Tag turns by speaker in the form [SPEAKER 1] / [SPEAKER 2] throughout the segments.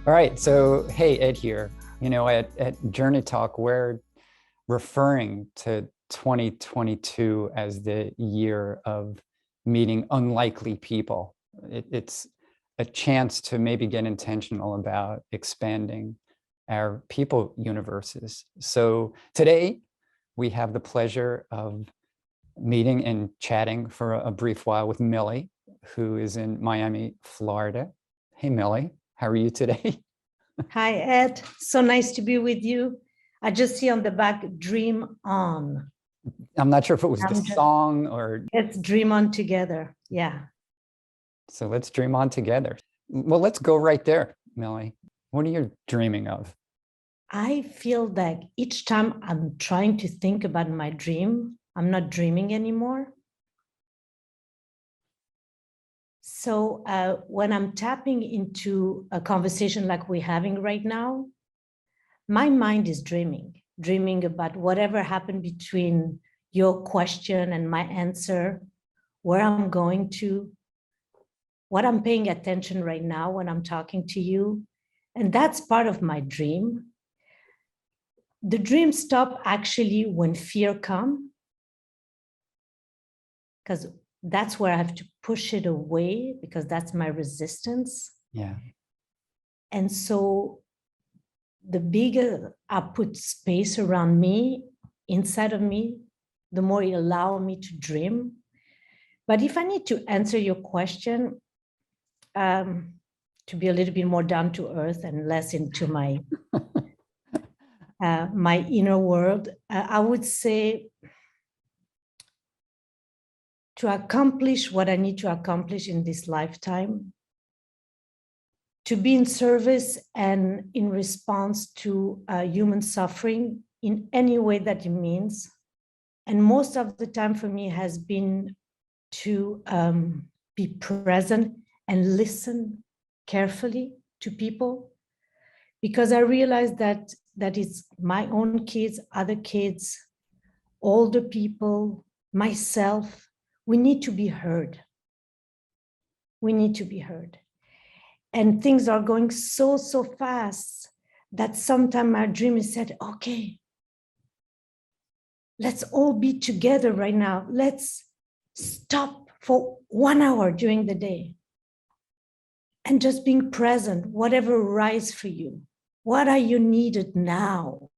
[SPEAKER 1] All right, so hey, Ed here. At Journey Talk, we're referring to 2022 as the year of meeting unlikely people. It's a chance to maybe get intentional about expanding our people universes. So today, we have the pleasure of meeting and chatting for a brief while with Millie, who is in Miami, Florida. Hey, Millie, how are you today?
[SPEAKER 2] Hi, Ed. So nice to be with you. I just see on the back, Dream On.
[SPEAKER 1] I'm not sure if it was the song or...
[SPEAKER 2] Let's dream on together. Yeah.
[SPEAKER 1] So let's dream on together. Well, let's go right there, Millie. What are you dreaming of?
[SPEAKER 2] I feel that each time I'm trying to think about my dream, I'm not dreaming anymore. So when I'm tapping into a conversation like we're having right now, my mind is dreaming about whatever happened between your question and my answer, where I'm going to, what I'm paying attention right now when I'm talking to you. And that's part of my dream. The dream stops actually when fear comes, because that's where I have to push it away, because that's my resistance.
[SPEAKER 1] Yeah.
[SPEAKER 2] And so the bigger I put space around me, inside of me, the more it allows me to dream. But if I need to answer your question, to be a little bit more down to earth and less into my my inner world, I would say to accomplish what I need to accomplish in this lifetime, to be in service and in response to human suffering in any way that it means. And most of the time for me has been to be present and listen carefully to people, because I realized that it's my own kids, other kids, older people, myself. We need to be heard. We need to be heard. And things are going so fast that sometimes my dream is said, okay, let's all be together right now. Let's stop for 1 hour during the day and just being present, whatever arises for you. What are you needed now,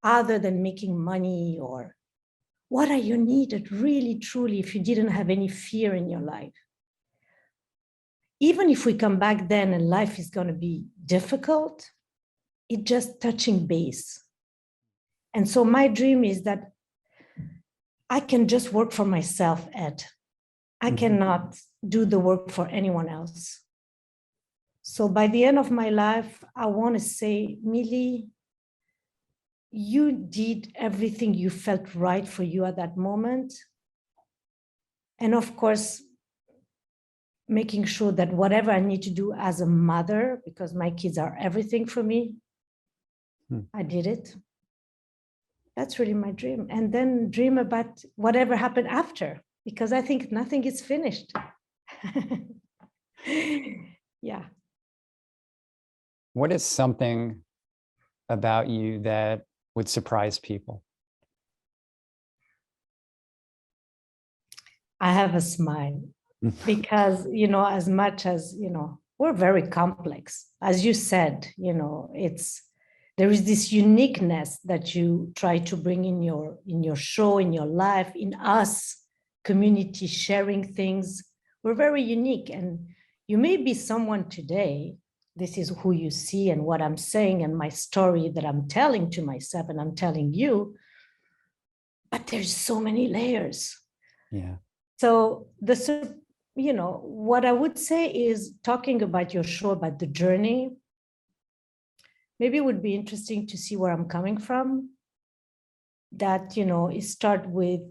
[SPEAKER 2] other than making money? Or what are you needed really, truly, if you didn't have any fear in your life? Even if we come back then and life is going to be difficult, it's just touching base. And so my dream is that I can just work for myself, Ed. I cannot do the work for anyone else. So by the end of my life, I want to say, Millie, you did everything you felt right for you at that moment. And of course, making sure that whatever I need to do as a mother, because my kids are everything for me, I did it. That's really my dream. And then dream about whatever happened after, because I think nothing is finished. Yeah.
[SPEAKER 1] What is something about you that would surprise people?
[SPEAKER 2] I have a smile because, as much as, we're very complex. As you said, there is this uniqueness that you try to bring in your show, in your life, in us, community, sharing things. We're very unique. And you may be someone today, this is who you see and what I'm saying and my story that I'm telling to myself and I'm telling you, but there's so many layers.
[SPEAKER 1] Yeah.
[SPEAKER 2] So what I would say is, talking about your show, about the journey, maybe it would be interesting to see where I'm coming from. That, it start with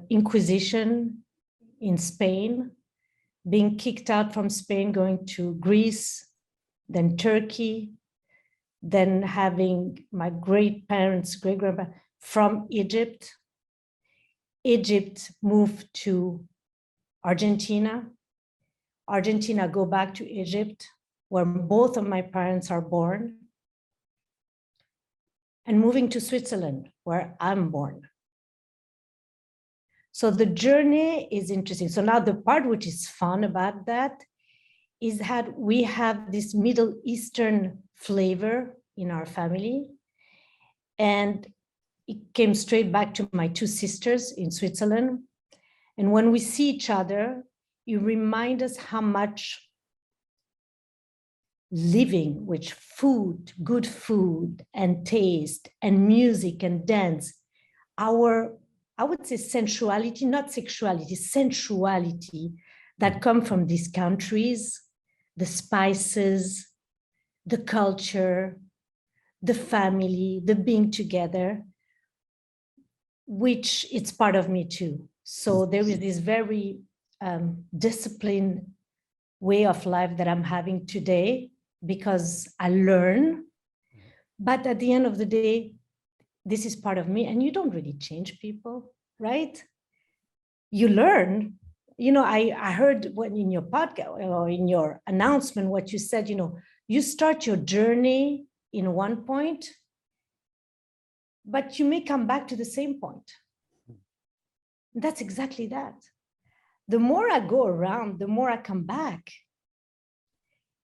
[SPEAKER 2] Inquisition in Spain, being kicked out from Spain, going to Greece, then Turkey, then having my great-grandpa from Egypt. Egypt moved to Argentina. Argentina, go back to Egypt, where both of my parents are born, and moving to Switzerland, where I'm born. So the journey is interesting. So now the part which is fun about that is that we have this Middle Eastern flavor in our family. And it came straight back to my two sisters in Switzerland. And when we see each other, you remind us how much living with food, good food and taste and music and dance, our, I would say sensuality, not sexuality, sensuality that come from these countries, the spices, the culture, the family, the being together, which it's part of me too. So there is this very disciplined way of life that I'm having today because I learn. But at the end of the day, this is part of me, and you don't really change people, right? You learn. You know, I heard when in your podcast or in your announcement, what you said, you know, you start your journey in one point, but you may come back to the same point. That's exactly that. The more I go around, the more I come back.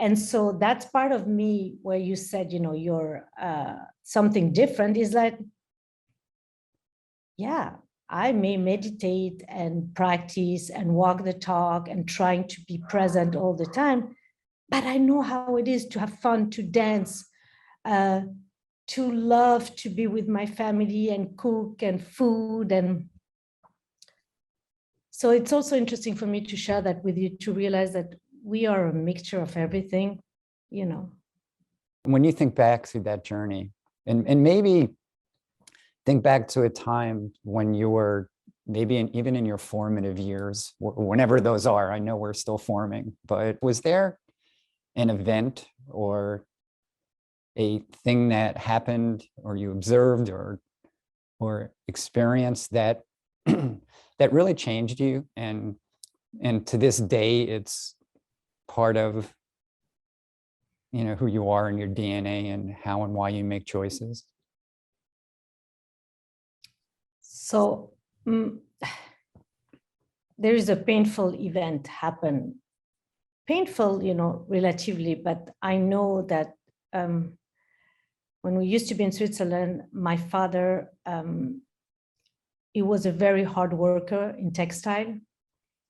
[SPEAKER 2] And so that's part of me where you said, you know, you're something different is that, yeah, I may meditate and practice and walk the talk and trying to be present all the time, but I know how it is to have fun, to dance, to love to be with my family and cook and food. And so it's also interesting for me to share that with you, to realize that we are a mixture of everything, you know.
[SPEAKER 1] When you think back through that journey, and maybe think back to a time when you were maybe even in your formative years, whenever those are, I know we're still forming, but was there an event or a thing that happened or you observed or experienced that that really changed you, and to this day it's part of, you know, who you are and your DNA and how and why you make choices?
[SPEAKER 2] So there is a painful event happen. Painful, you know, relatively, but I know that when we used to be in Switzerland, my father, he was a very hard worker in textile.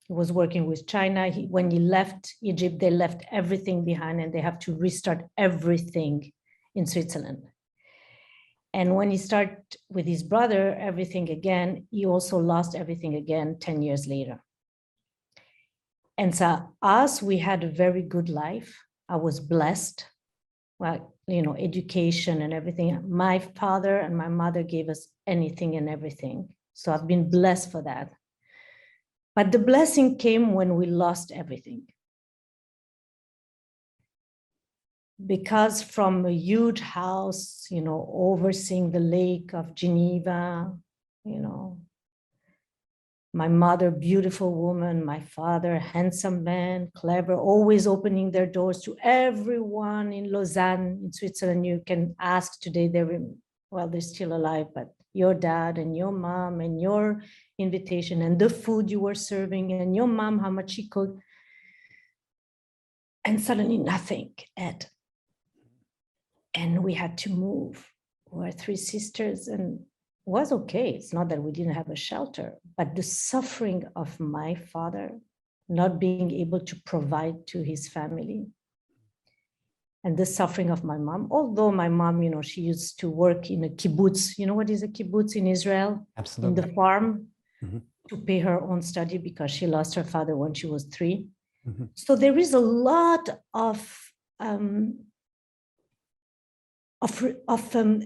[SPEAKER 2] He was working with China. When he left Egypt, they left everything behind and they have to restart everything in Switzerland. And when he started with his brother, everything again, he also lost everything again 10 years later. And so us, we had a very good life. I was blessed, well, you know, education and everything. My father and my mother gave us anything and everything. So I've been blessed for that. But the blessing came when we lost everything. Because from a huge house, you know, overseeing the lake of Geneva, you know, my mother, beautiful woman, my father, handsome man, clever, always opening their doors to everyone in Lausanne, in Switzerland. You can ask today, they're still alive, but your dad and your mom and your invitation and the food you were serving and your mom, how much she cooked. And suddenly nothing, Ed. And we had to move. We were three sisters and was okay. It's not that we didn't have a shelter, but the suffering of my father not being able to provide to his family, and the suffering of my mom, although my mom, you know, she used to work in a kibbutz. You know what is a kibbutz in Israel?
[SPEAKER 1] Absolutely.
[SPEAKER 2] In the farm, to pay her own study because she lost her father when she was 3. So there is a lot of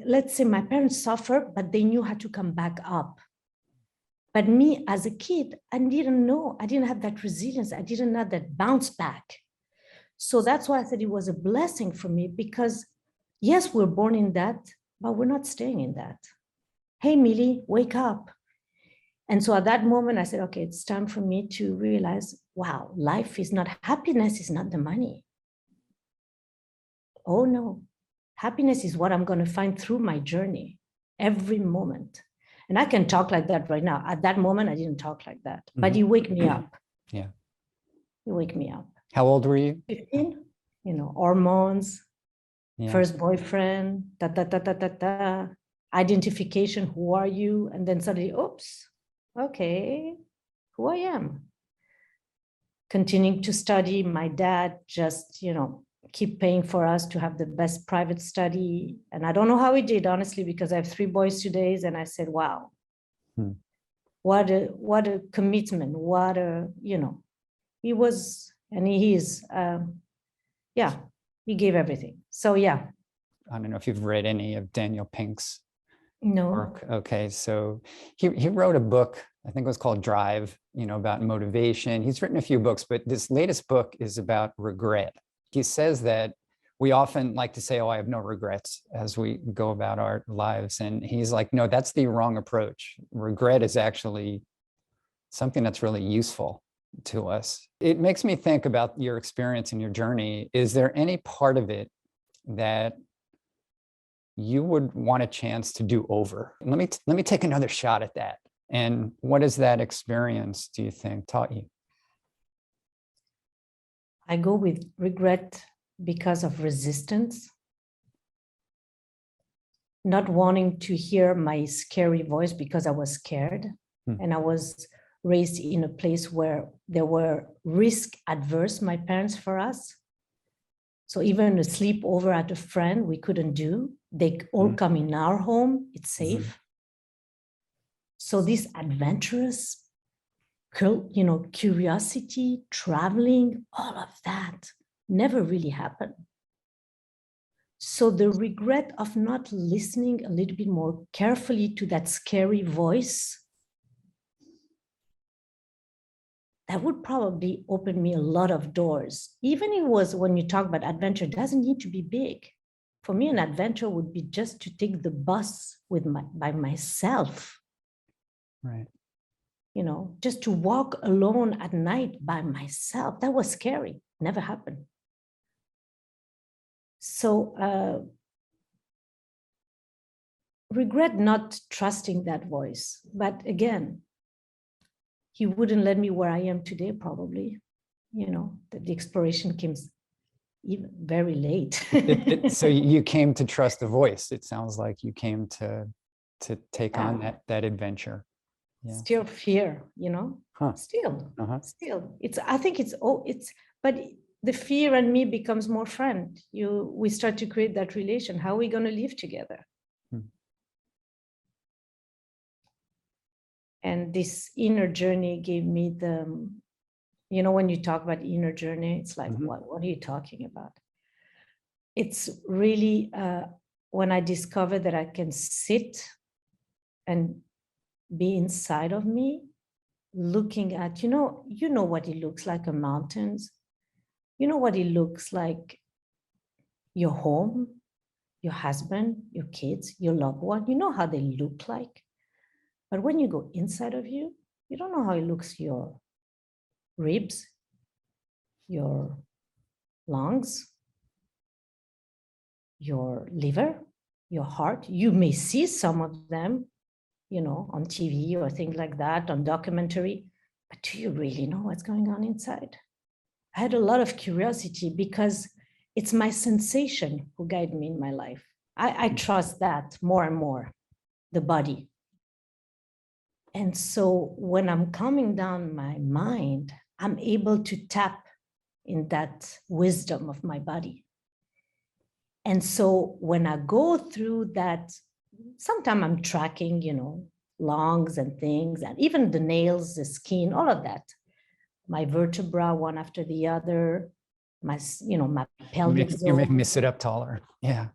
[SPEAKER 2] let's say my parents suffered, but they knew how to come back up. But me as a kid, I didn't know. I didn't have that resilience. I didn't have that bounce back. So that's why I said it was a blessing for me, because yes, we're born in that, but we're not staying in that. Hey, Millie, wake up. And so at that moment, I said, okay, it's time for me to realize, wow, life is not, happiness is not the money. Oh no, happiness is what I'm going to find through my journey, every moment. And I can talk like that right now. At that moment, I didn't talk like that, but you wake me up.
[SPEAKER 1] Yeah.
[SPEAKER 2] You wake me up.
[SPEAKER 1] How old were you?
[SPEAKER 2] 15, hormones,
[SPEAKER 1] Yeah.
[SPEAKER 2] first boyfriend, identification, who are you? And then suddenly, oops, okay, who I am. Continuing to study, my dad just, keep paying for us to have the best private study. And I don't know how he did, honestly, because I have 3 boys today. And I said, wow, what a commitment, what a, he was, and he is, he gave everything. So, yeah.
[SPEAKER 1] I don't know if you've read any of Daniel Pink's work.
[SPEAKER 2] No.
[SPEAKER 1] Okay, so he wrote a book, I think it was called Drive, about motivation. He's written a few books, but this latest book is about regret. He says that we often like to say, oh, I have no regrets as we go about our lives. And he's like, no, that's the wrong approach. Regret is actually something that's really useful to us. It makes me think about your experience and your journey. Is there any part of it that you would want a chance to do over? Let me take another shot at that. And what has that experience, do you think, taught you?
[SPEAKER 2] I go with regret because of resistance, not wanting to hear my scary voice because I was scared. And I was raised in a place where there were risk adverse, my parents, for us. So even a sleepover at a friend, we couldn't do. They all come in our home, it's safe. So this adventurous, curiosity, traveling, all of that never really happened. So the regret of not listening a little bit more carefully to that scary voice, that would probably open me a lot of doors. Even it was, when you talk about adventure, it doesn't need to be big. For me, an adventure would be just to take the bus by myself.
[SPEAKER 1] Right.
[SPEAKER 2] Just to walk alone at night by myself. That was scary. Never happened. So regret not trusting that voice. But again, he wouldn't let me where I am today, probably. The exploration came even very late.
[SPEAKER 1] So you came to trust the voice. It sounds like you came to take on that adventure. Yeah.
[SPEAKER 2] Still fear, still. I think but the fear and me becomes more friend. We start to create that relation. How are we going to live together? And this inner journey gave me when you talk about inner journey, it's like, what are you talking about? It's really when I discovered that I can sit and be inside of me, looking at, what it looks like, a mountains, what it looks like, your home, your husband, your kids, your loved one, how they look like. But when you go inside of you, you don't know how it looks, your ribs, your lungs, your liver, your heart. You may see some of them, on TV or things like that, on documentary, but do you really know what's going on inside? I had a lot of curiosity because it's my sensation who guide me in my life. I trust that more and more, the body. And so when I'm calming down my mind, I'm able to tap in that wisdom of my body. And so when I go through that, sometimes I'm tracking, lungs and things, and even the nails, the skin, all of that. My vertebra, one after the other, my pelvic zone.
[SPEAKER 1] You're making me sit up taller. Yeah.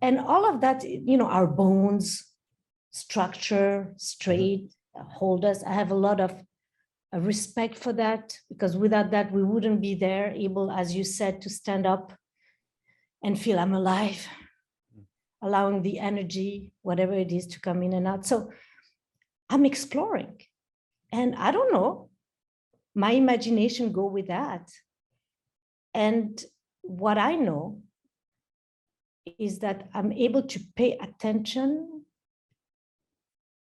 [SPEAKER 2] And all of that, our bones, structure, straight, hold us. I have a lot of respect for that, because without that, we wouldn't be there, able, as you said, to stand up and feel I'm alive, allowing the energy, whatever it is, to come in and out. So I'm exploring. And I don't know, my imagination go with that. And what I know is that I'm able to pay attention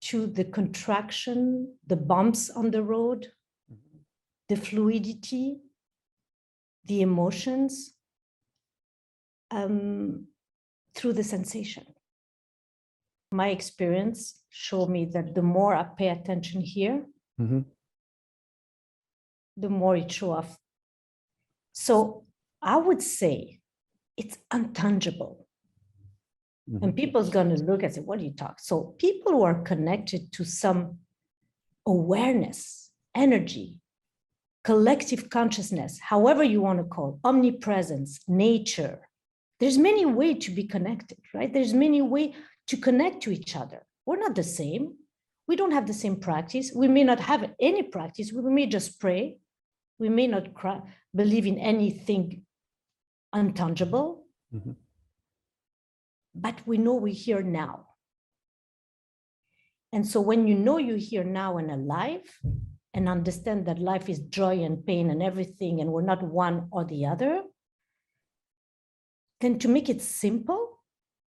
[SPEAKER 2] to the contraction, the bumps on the road, the fluidity, the emotions, through the sensation. My experience showed me that the more I pay attention here, the more it shows off. So I would say it's untangible. And people's going to look and say, what do you talk? So people who are connected to some awareness, energy, collective consciousness, however you want to call it, omnipresence, nature. There's many ways to be connected, right? There's many ways to connect to each other. We're not the same. We don't have the same practice. We may not have any practice. We may just pray. We may not believe in anything untangible. But we know we're here now. And so when you know you're here now and alive, and understand that life is joy and pain and everything, and we're not one or the other, then to make it simple,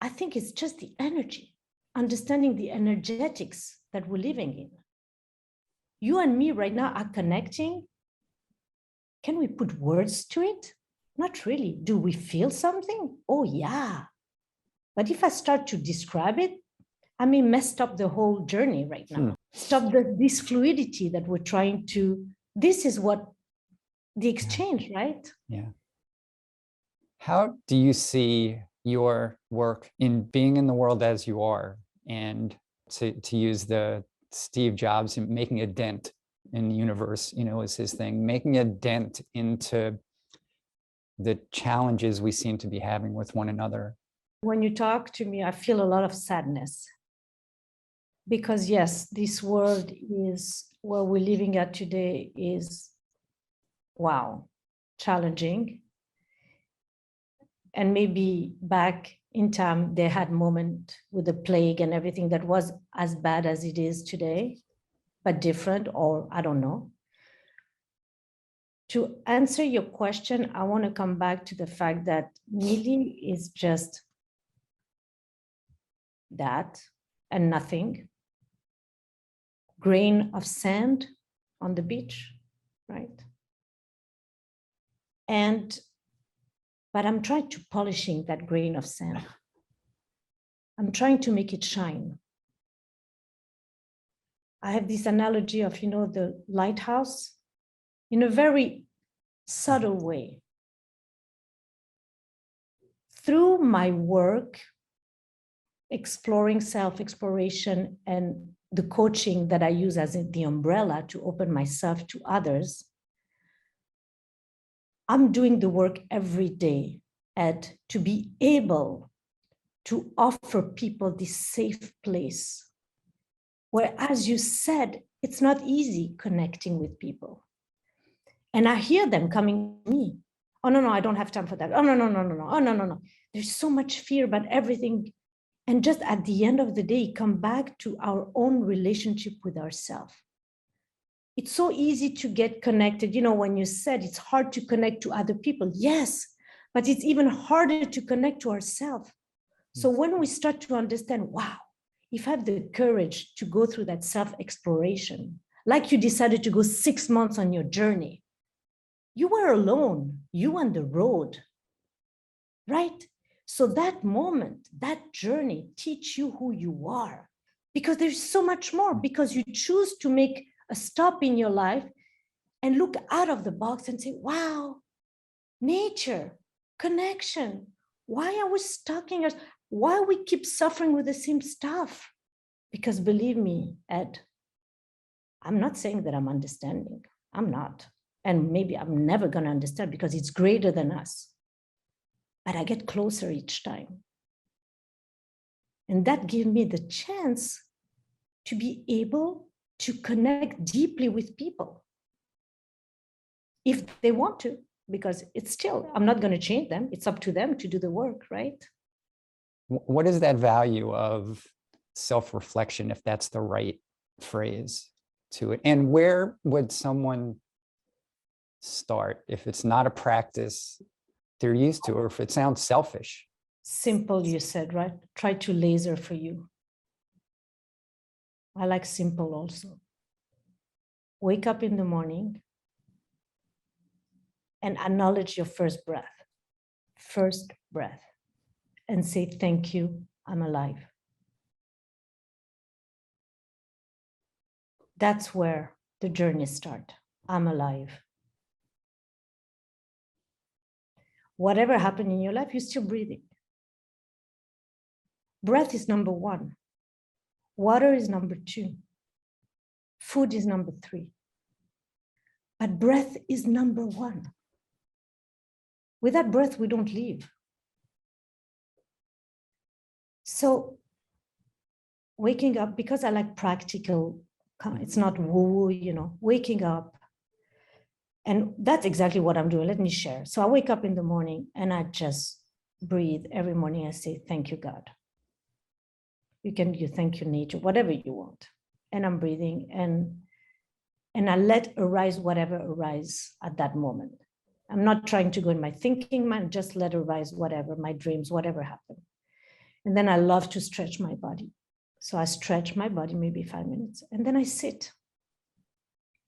[SPEAKER 2] I think it's just the energy, understanding the energetics that we're living in. You and me right now are connecting. Can we put words to it? Not really. Do we feel something? Oh, yeah. But if I start to describe it, I may mess up the whole journey right now. Stop this fluidity that we're trying to, this is what the exchange, right?
[SPEAKER 1] Yeah. How do you see your work in being in the world as you are, and to use the Steve Jobs, making a dent in the universe, is his thing, making a dent into the challenges we seem to be having with one another?
[SPEAKER 2] When you talk to me, I feel a lot of sadness. Because yes, this world is where we're living at today is, wow, challenging. And maybe back in time, they had moment with the plague and everything that was as bad as it is today, but different, or I don't know. To answer your question, I want to come back to the fact that Millie is just that and nothing. Grain of sand on the beach, right? But I'm trying to polishing that grain of sand. I'm trying to make it shine. I have this analogy of, the lighthouse in a very subtle way. Through my work, exploring self-exploration and the coaching that I use as the umbrella to open myself to others, I'm doing the work every day to be able to offer people this safe place where, as you said, it's not easy connecting with people. And I hear them coming to me. Oh, no, I don't have time for that. Oh, no. Oh, no. There's so much fear about everything. And just at the end of the day, come back to our own relationship with ourselves. It's so easy to get connected. When you said it's hard to connect to other people, yes, but it's even harder to connect to ourselves. So when we start to understand, wow, if I have the courage to go through that self-exploration, like you decided to go 6 months on your journey, you were alone, you on the road, right? So that moment, that journey teach you who you are, because there's so much more, because you choose to make a stop in your life and look out of the box and say, wow, nature, connection. Why are we stuck in us? Why we keep suffering with the same stuff? Because believe me, Ed, I'm not saying that I'm understanding. I'm not. And maybe I'm never going to understand because it's greater than us. But I get closer each time. And that gives me the chance to be able to connect deeply with people if they want to, because it's still, I'm not going to change them. It's up to them to do the work, right?
[SPEAKER 1] What is that value of self-reflection, if that's the right phrase to it? And where would someone start if it's not a practice they're used to, or if it sounds selfish.
[SPEAKER 2] Simple, you said, right? Try to laser for you. I like simple also. Wake up in the morning and acknowledge your first breath, and say, thank you, I'm alive. That's where the journey starts. I'm alive. Whatever happened in your life, you're still breathing. Breath is number one. Water is number two. Food is number three. But breath is number one. Without breath, we don't live. So waking up, because I like practical, it's not woo-woo, waking up. And that's exactly what I'm doing. Let me share. So I wake up in the morning and I just breathe. Every morning I say, thank you, God. You thank you, nature, whatever you want. And I'm breathing and I let arise whatever arises at that moment. I'm not trying to go in my thinking mind, just let arise whatever, my dreams, whatever happened. And then I love to stretch my body. So I stretch my body maybe 5 minutes and then I sit,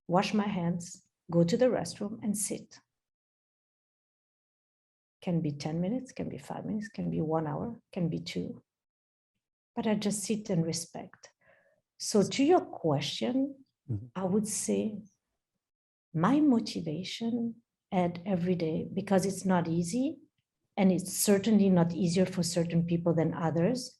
[SPEAKER 2] wash my hands, go to the restroom and sit. Can be 10 minutes, can be 5 minutes, can be 1 hour, can be 2. But I just sit and respect. So to your question, I would say my motivation at every day, because it's not easy, and it's certainly not easier for certain people than others.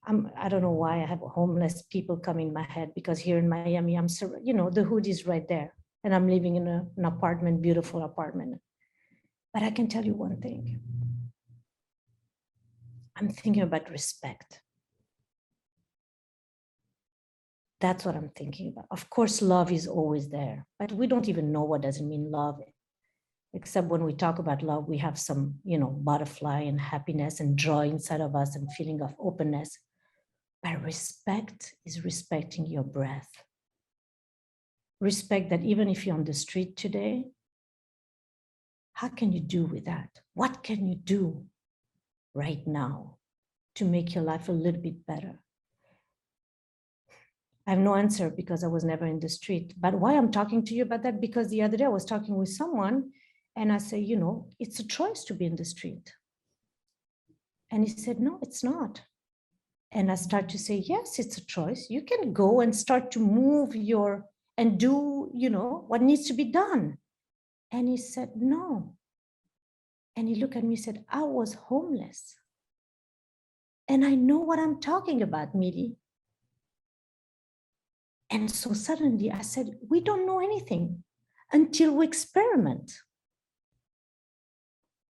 [SPEAKER 2] I don't know why I have homeless people come in my head, because here in Miami, the hood is right there. And I'm living in an apartment, beautiful apartment. But I can tell you one thing. I'm thinking about respect. That's what I'm thinking about. Of course, love is always there, but we don't even know what does it mean love. Except when we talk about love, we have some, butterfly and happiness and joy inside of us and feeling of openness. But respect is respecting your breath. Respect that even if you're on the street today, how can you do with that? What can you do right now to make your life a little bit better? I have no answer because I was never in the street. But why I'm talking to you about that? Because the other day I was talking with someone and I say, it's a choice to be in the street. And he said, no, it's not. And I start to say, yes, it's a choice. You can go and start to move and do, what needs to be done. And he said, no. And he looked at me and said, I was homeless. And I know what I'm talking about, Millie. And so suddenly I said, we don't know anything until we experiment.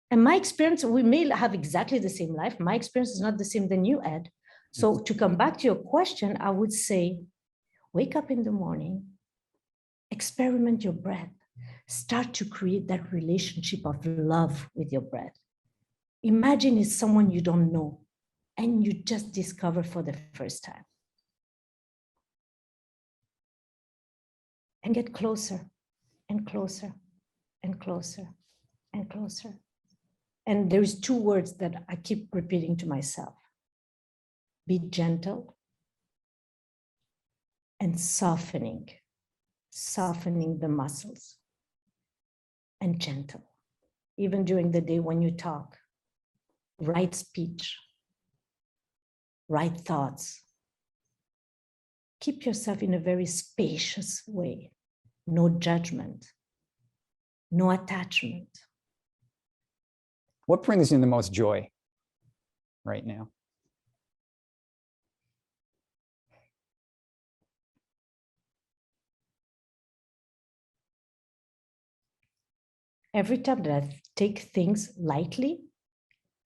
[SPEAKER 2] And my experience, we may have exactly the same life. My experience is not the same than you had. So to come back to your question, I would say, wake up in the morning, experiment your breath, start to create that relationship of love with your breath. Imagine it's someone you don't know and you just discover for the first time. And get closer and closer and closer and closer. And there's 2 words that I keep repeating to myself. Be gentle and softening the muscles, and gentle. Even during the day when you talk, right speech, right thoughts. Keep yourself in a very spacious way. No judgment, no attachment.
[SPEAKER 1] What brings you the most joy right now?
[SPEAKER 2] Every time that I take things lightly,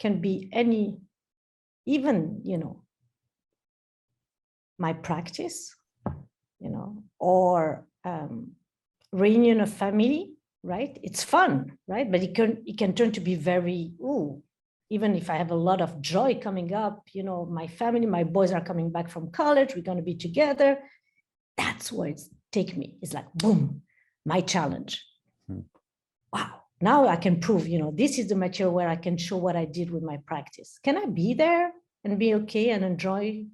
[SPEAKER 2] can be even, my practice, or reunion of family, right? It's fun, right? But it can turn to be very, even if I have a lot of joy coming up, my family, my boys are coming back from college, we're going to be together. That's where it's take me. It's like, boom, my challenge. wow, now I can prove, this is the material where I can show what I did with my practice. Can I be there and be okay and enjoy?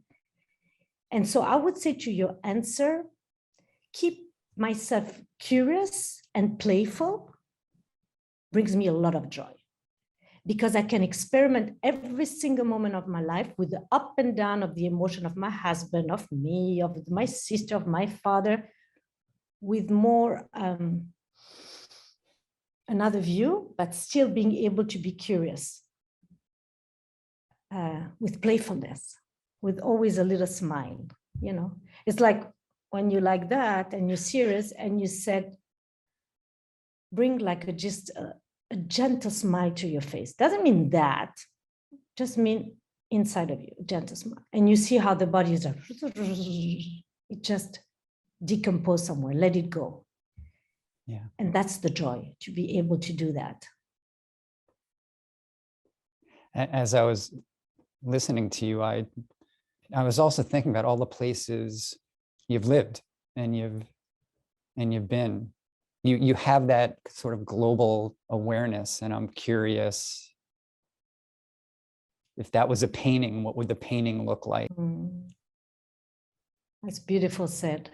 [SPEAKER 2] And so I would say to your answer, keep myself curious and playful brings me a lot of joy, because I can experiment every single moment of my life with the up and down of the emotion of my husband, of me, of my sister, of my father, with more another view, but still being able to be curious, with playfulness, with always a little smile. It's like when you like that and you're serious and you said, bring like just a gentle smile to your face. Doesn't mean that, just mean inside of you, a gentle smile. And you see how the body is, it just decompose somewhere, let it go.
[SPEAKER 1] Yeah.
[SPEAKER 2] And that's the joy, to be able to do that.
[SPEAKER 1] As I was listening to you, I was also thinking about all the places you've lived and you've been. You have that sort of global awareness, and I'm curious, if that was a painting, what would the painting look like?
[SPEAKER 2] That's beautiful said.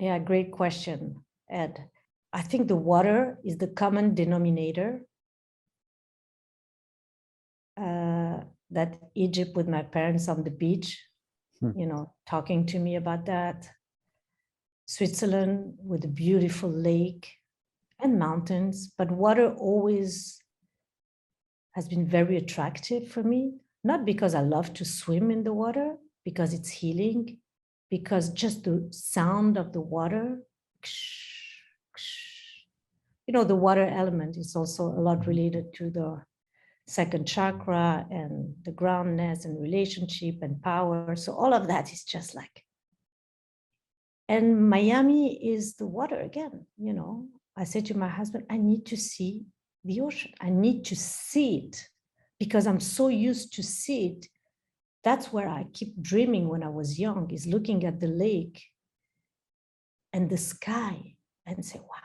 [SPEAKER 2] Yeah, great question, Ed. I think the water is the common denominator. That Egypt with my parents on the beach, talking to me about that. Switzerland with a beautiful lake and mountains, but water always has been very attractive for me, not because I love to swim in the water, because it's healing, because just the sound of the water, the water element is also a lot related to the second chakra and the groundness and relationship and power. So all of that is just like, and Miami is the water again. I said to my husband, I need to see the ocean. I need to see it, because I'm so used to see it. That's where I keep dreaming when I was young, is looking at the lake and the sky and say, wow.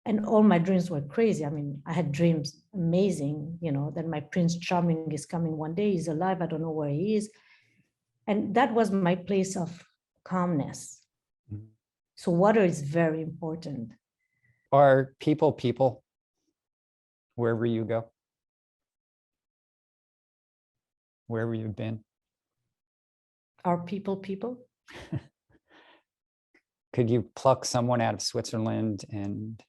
[SPEAKER 2] And all my dreams were crazy. I mean, I had dreams amazing, that my Prince Charming is coming one day, he's alive, I don't know where he is. And that was my place of calmness. Mm-hmm. So water is very important.
[SPEAKER 1] Are people wherever you go? Wherever you've been?
[SPEAKER 2] Are people?
[SPEAKER 1] Could you pluck someone out of Switzerland, and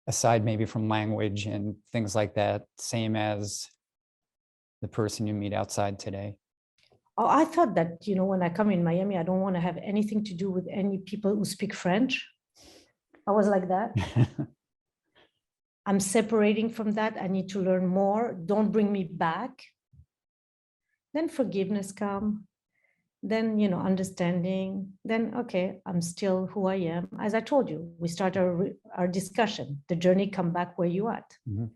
[SPEAKER 1] aside maybe from language and things like that, same as the person you meet outside today?
[SPEAKER 2] Oh, I thought that, when I come in Miami, I don't want to have anything to do with any people who speak French. I was like that. I'm separating from that. I need to learn more. Don't bring me back. Then forgiveness come. Then, understanding. Then, okay, I'm still who I am. As I told you, we start our discussion. The journey, come back where you at. Mm-hmm.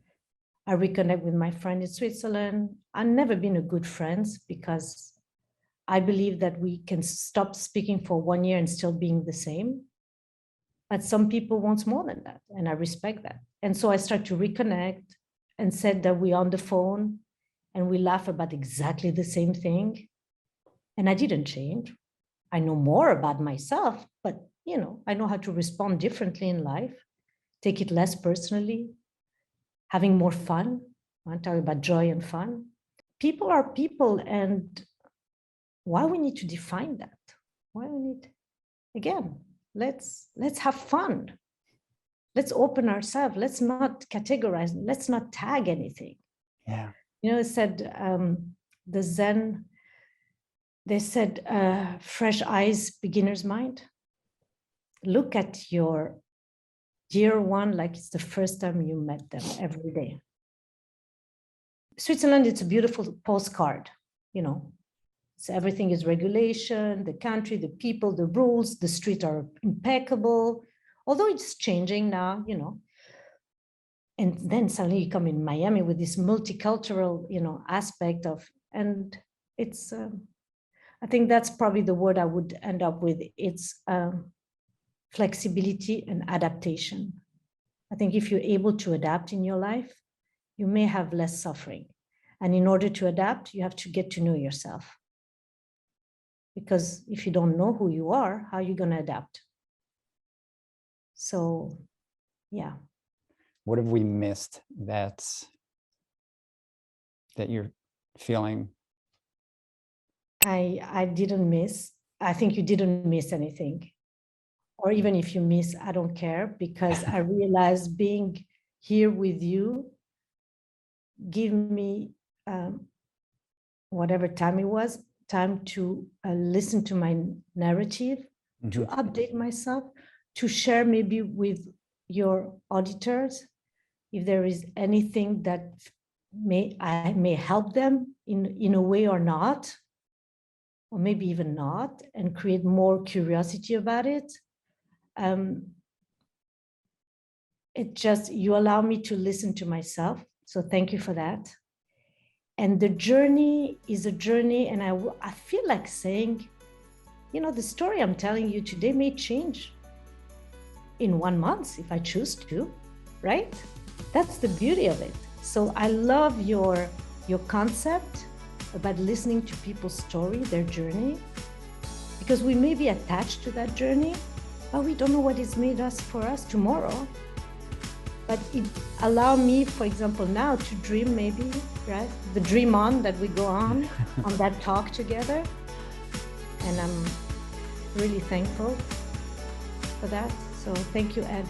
[SPEAKER 2] I reconnect with my friend in Switzerland. I've never been a good friend, because I believe that we can stop speaking for 1 year and still being the same. But some people want more than that, and I respect that. And so I start to reconnect and said that we're on the phone and we laugh about exactly the same thing. And I didn't change. I know more about myself, but I know how to respond differently in life, take it less personally, having more fun. I'm talking about joy and fun. People are people, and why we need to define that? Why we need, again, let's have fun. Let's open ourselves. Let's not categorize. Let's not tag anything.
[SPEAKER 1] Yeah.
[SPEAKER 2] It said the Zen, they said, fresh eyes, beginner's mind. Look at your dear one like it's the first time you met them every day. Switzerland, it's a beautiful postcard, So everything is regulation, the country, the people, the rules, the streets are impeccable, although it's changing now, And then suddenly you come in Miami with this multicultural, aspect of, and it's, I think that's probably the word I would end up with. It's flexibility, and adaptation. I think if you're able to adapt in your life, you may have less suffering. And in order to adapt, you have to get to know yourself. Because if you don't know who you are, how are you going to adapt? So, yeah.
[SPEAKER 1] What have we missed that you're feeling?
[SPEAKER 2] I didn't miss. I think you didn't miss anything. Or even if you miss, I don't care, because I realized being here with you give me whatever time it was, time to listen to my narrative, to update myself, to share maybe with your auditors if there is anything that I may help them in a way or not, or maybe even not, and create more curiosity about it. It just, you allow me to listen to myself. So thank you for that. And the journey is a journey. And I feel like saying, you know, the story I'm telling you today may change in 1 month if I choose to, right? That's the beauty of it. So I love your concept about listening to people's story, their journey, because we may be attached to that journey, but we don't know what is made us for us tomorrow. But it allow me, for example, now to dream maybe, right? The dream on that we go on that talk together. And I'm really thankful for that. So thank you, Ed.